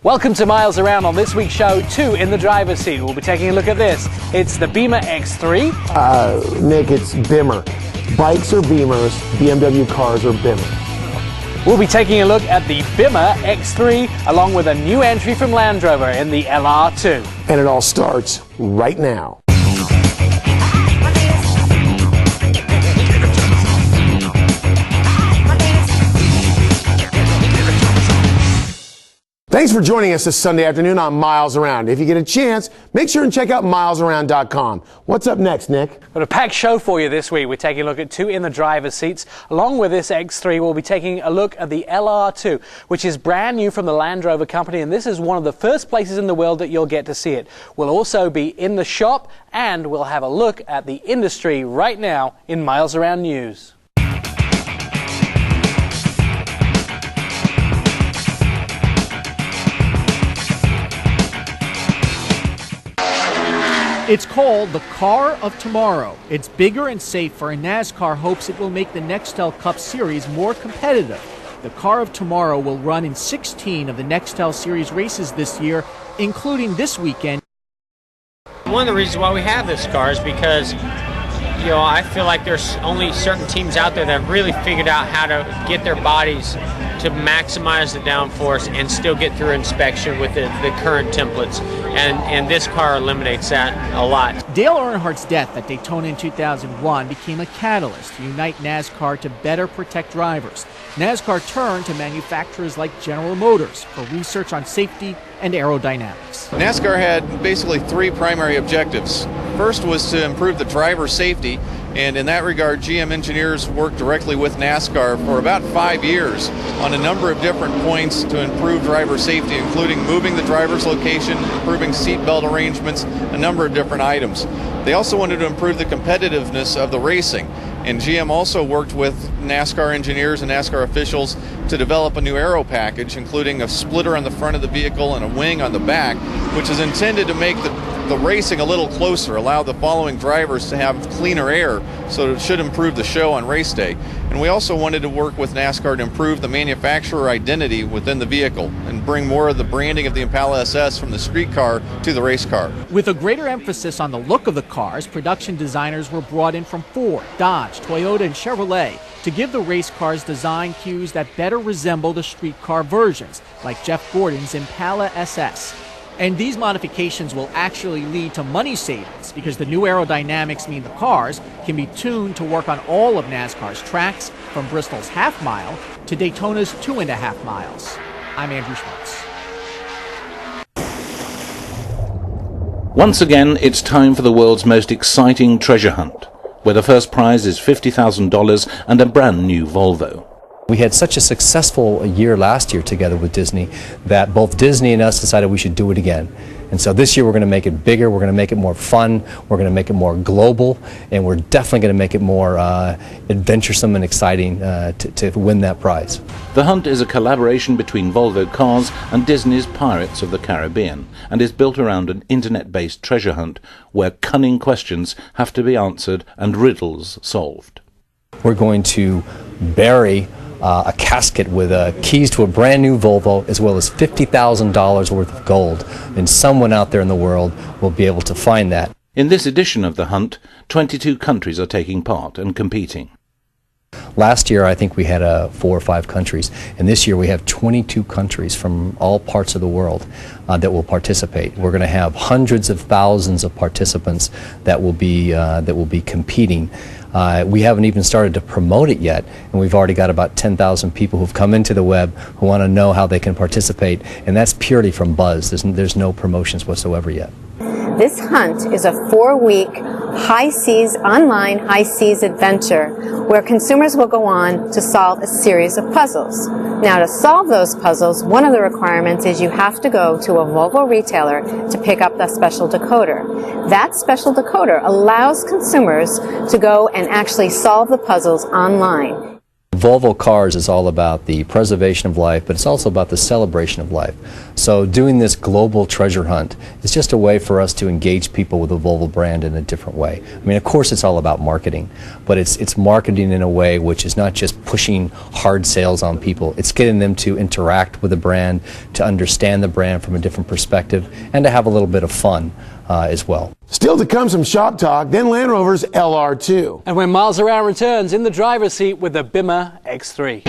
Welcome to Miles Around. On this week's show, 2 in the driver's seat. We'll be taking a look at this. It's the Beamer X3. Nick, it's Bimmer. Bikes are Beamers, BMW cars are Bimmer. We'll be taking a look at the Beamer X3 along with a new entry from Land Rover in the LR2. And it all starts right now. Thanks for joining us this Sunday afternoon on Miles Around. If you get a chance, make sure and check out milesaround.com. What's up next, Nick? Got a packed show for you this week. We're taking a look at 2 in the driver's seats. Along with this X3, we'll be taking a look at the LR2, which is brand new from the Land Rover company, and this is one of the first places in the world that you'll get to see it. We'll also be in the shop, and we'll have a look at the industry right now in Miles Around News. It's called the Car of Tomorrow. It's bigger and safer, and NASCAR hopes it will make the Nextel Cup Series more competitive. The Car of Tomorrow will run in 16 of the Nextel Series races this year, including this weekend. One of the reasons why we have this car is because, I feel like there's only certain teams out there that have really figured out how to get their bodies to maximize the downforce and still get through inspection with the current templates. And this car eliminates that a lot. Dale Earnhardt's death at Daytona in 2001 became a catalyst to unite NASCAR to better protect drivers. NASCAR turned to manufacturers like General Motors for research on safety and aerodynamics. NASCAR had basically 3 primary objectives. First was to improve the driver safety, and in that regard, GM engineers worked directly with NASCAR for about 5 years on a number of different points to improve driver safety, including moving the driver's location, improving seatbelt arrangements, a number of different items. They also wanted to improve the competitiveness of the racing, and GM also worked with NASCAR engineers and NASCAR officials to develop a new aero package, including a splitter on the front of the vehicle and a wing on the back, which is intended to make the racing a little closer, allow the following drivers to have cleaner air, so it should improve the show on race day. And we also wanted to work with NASCAR to improve the manufacturer identity within the vehicle and bring more of the branding of the Impala SS from the street car to the race car. With a greater emphasis on the look of the cars, production designers were brought in from Ford, Dodge, Toyota, and Chevrolet to give the race cars design cues that better resemble the street car versions, like Jeff Gordon's Impala SS. And these modifications will actually lead to money savings because the new aerodynamics mean the cars can be tuned to work on all of NASCAR's tracks, from Bristol's half mile to Daytona's 2.5 miles. I'm Andrew Schwartz. Once again, it's time for the world's most exciting treasure hunt, where the first prize is $50,000 and a brand new Volvo. We had such a successful year last year together with Disney that both Disney and us decided we should do it again. And so this year we're going to make it bigger, we're going to make it more fun, we're going to make it more global, and we're definitely going to make it more adventuresome and exciting to win that prize. The hunt is a collaboration between Volvo Cars and Disney's Pirates of the Caribbean, and is built around an internet-based treasure hunt where cunning questions have to be answered and riddles solved. We're going to bury a casket with keys to a brand new Volvo, as well as $50,000 worth of gold, and someone out there in the world will be able to find that. In this edition of the hunt, 22 countries are taking part and competing. Last year I think we had 4 or 5 countries, and this year we have 22 countries from all parts of the world that will participate. We're going to have hundreds of thousands of participants that will be competing. We haven't even started to promote it yet, and we've already got about 10,000 people who've come into the web who want to know how they can participate, and that's purely from buzz. There's no promotions whatsoever yet. This hunt is a 4-week online high seas adventure where consumers will go on to solve a series of puzzles. Now, to solve those puzzles, one of the requirements is you have to go to a Volvo retailer to pick up the special decoder. That special decoder allows consumers to go and actually solve the puzzles online. Volvo Cars is all about the preservation of life, but it's also about the celebration of life. So doing this global treasure hunt is just a way for us to engage people with the Volvo brand in a different way. I mean, of course it's all about marketing, but it's marketing in a way which is not just pushing hard sales on people. It's getting them to interact with the brand, to understand the brand from a different perspective, and to have a little bit of fun as well. Still to come, some shop talk, then Land Rover's LR2. And when Miles Around returns in the driver's seat with the Bimmer X3.